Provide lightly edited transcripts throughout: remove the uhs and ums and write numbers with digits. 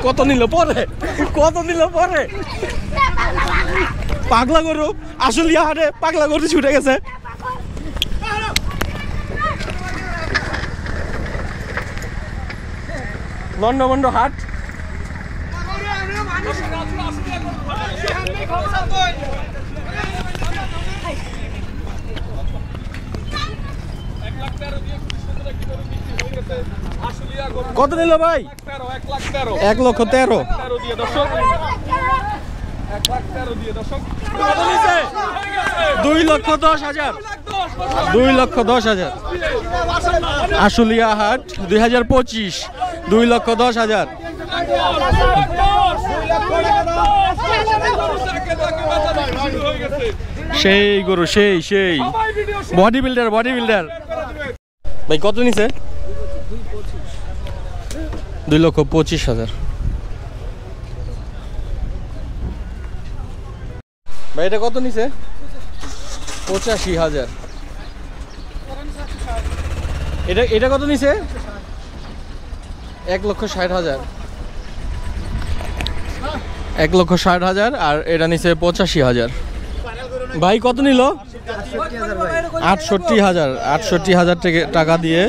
কত নিল পরে পাগলা গরু আসলে হাটে পাগলা গরু ছুটে গেছে। লন্ডমন্ড হাট কত নিল ভাই? 1,13,000 2,10,000 2,10,000 আশুলিয়া হাট 2025 2,10,000 সেই গরু সেই বডি বিল্ডার ভাই কত নিছে? 2,25,000 ভাই এটা কত নিছে? 85,000 এটা কত নিছে? 1,60,000 1,60,000 আর এটা নিছে 85,000 ভাই কত নিল? 68,000 টাকা দিয়ে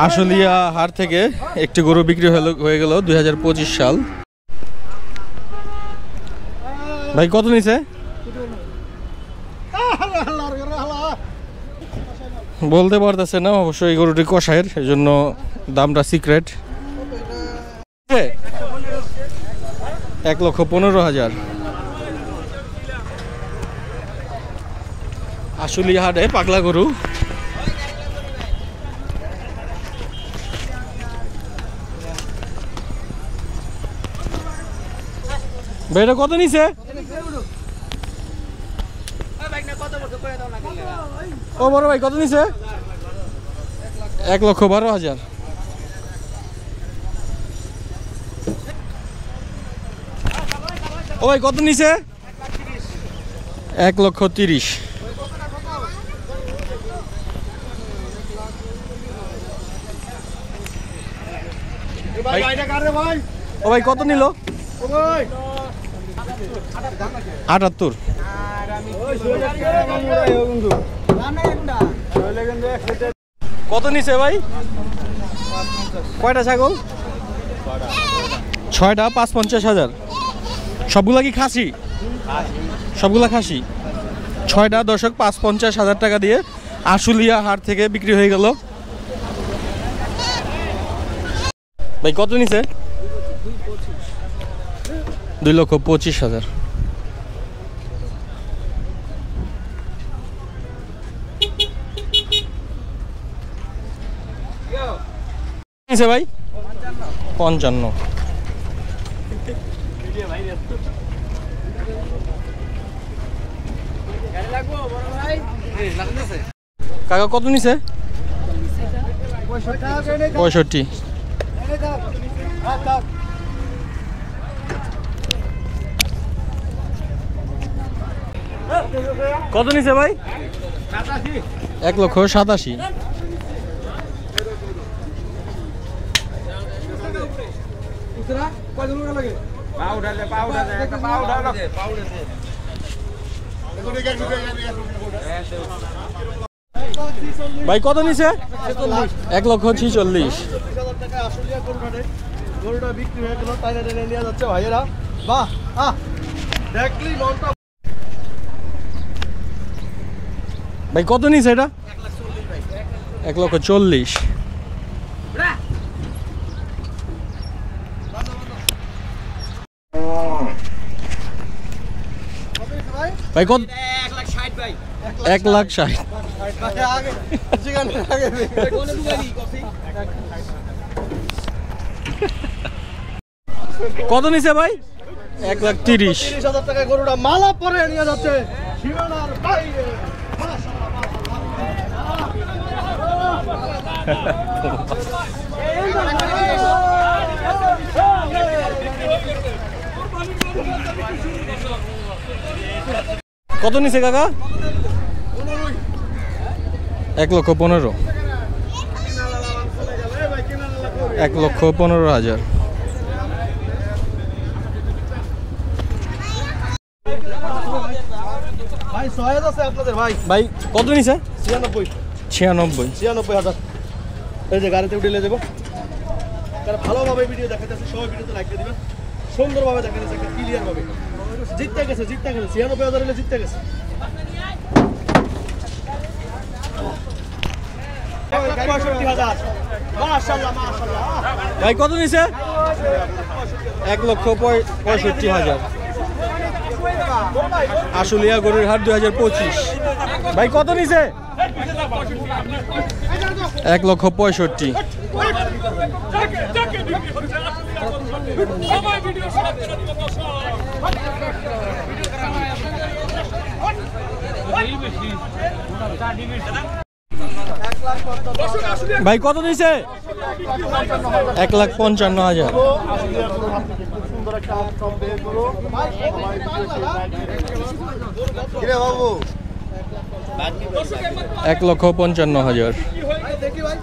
আশুলিয়া হাট থেকে একটি গরু বিক্রি হয়ে গেল 2025 সাল। ভাই কত নিছে? বলতে পারতেছে না অবশ্যই এই গরুটি কষায়ের, এই জন্য দামটা সিক্রেট। 1,15,000 আশুলিয়া হাটে পাগলা গরু। ভাই এটা কত নিছে? ও বড় ভাই কত নিছে? 1,12,000 ও ভাই কত নিছে? 1,30,000 ও ভাই কত নিল? 78 কত নিছে ভাই? কয়টা ছাগল? 6টা 50,000 সবগুলা কি খাসি? সবগুলা খাসি। 6টা দর্শক 50,000 টাকা দিয়ে আশুলিয়া হাট থেকে বিক্রি হয়ে গেল। ভাই কত নিছে? 2,25,000 নিছে ভাই? 55 কাকা কত নিছে? 65 কত নিছে ভাই? 1,87,000 ভাই কত নিছে? 1,46,000 গরুটা বিক্রি হয়ে গেল, তাই নিয়ে যাচ্ছে ভাইয়েরা। বাহ দেখলি মনটা। ভাই কত নিছে এটা? 1,40,000 ভাই কত? 1,60,000 ভাই। 1,60,000 কত নিছে ভাই? 1,30,000 টাকা গরুটা মালা পরে নিয়ে যাচ্ছে সীমানার বাইরে। কত নিছে কাকা? 1,15,000 1,15,000 সহায়ত আছে আপনাদের ভাই। ভাই কত নিছে? 96 96 এই যে গাড়িতে উঠে নিয়ে যাবো। তারা ভালোভাবে ভিডিও দেখাতেছে, সবাই ভিডিওতে লাইক দিয়ে দিবেন। সুন্দরভাবে দেখাতেছে, একটা ক্লিয়ার ভাবে। জিততে গেছে 96,000 হলে জিততে গেছে। মাশাআল্লাহ মাশাআল্লাহ। ভাই কত নিছে? 1,65,000 আশুলিয়া গরুর হাট 2025। ভাই কত নিছে? 1,65,000। ভাই কত নিছে? 1,55,000। সুন্দর একটা টপ বের করো কিরে বাবু। 1,55,000। দেখি ভাই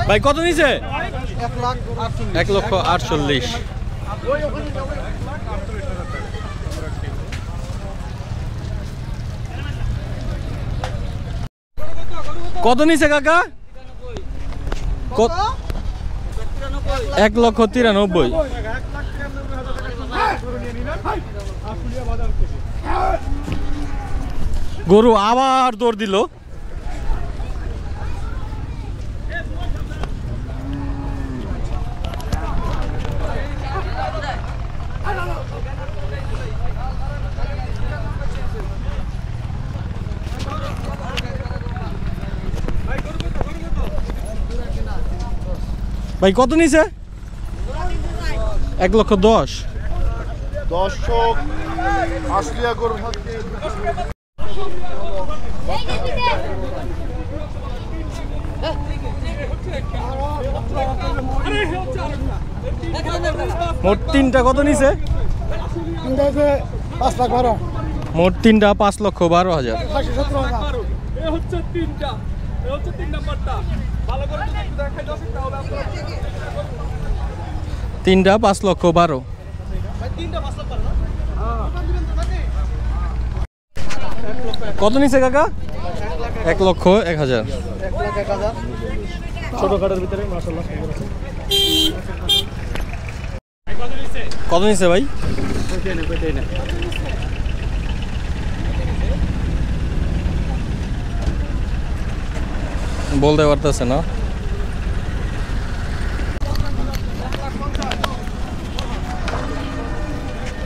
ভাই কত নিছে? 1,48,000। 1,48,000। কত নিছে কাকা? 1,93,000। গরু আবার দৌড় দিল। ভাই কত নিছে? 1,10,000। দর্শক আশুলিয়া গরুর হাট থেকে মোট তিনটা কত নিছে? 5,12,000। মোট তিনটা 5,12,000। তিনটা 5,12,000। কত নিছে কাকা? 1,01,000। ছোটখাটোর ভিতরে মাশাআল্লাহ সুন্দর আছে। কত নিছে ভাই? বলতে পারতেছে না।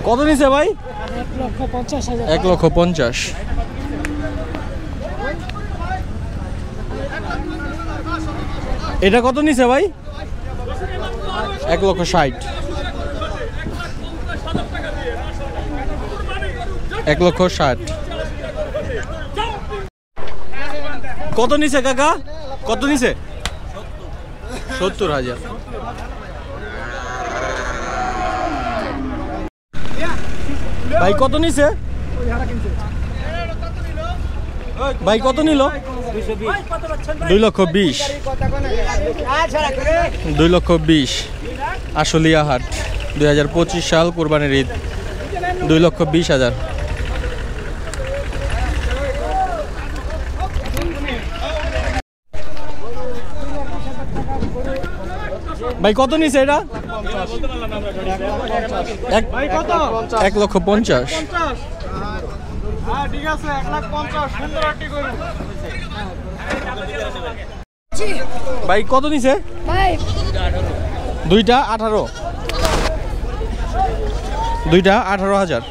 কত নিছে ভাই? 1,50,000। 1,50,000। এটা কত নিছে ভাই? 1,60,000। 1,60,000। কত নিছে কাকা? কত নিছে? 70,000। ভাই কত নিছে? ভাই কত নিল? 2,20,000। 2,20,000 আশুলিয়া হাট 2025 সাল কোরবানির ঈদ। 2,20,000। ভাই কত নিছে এটা? 1,50,000। ঠিক আছে 1,50,000 সুন্দর একটি গরু। ভাই কত নিছে? দুইটা 18,000। 18,000।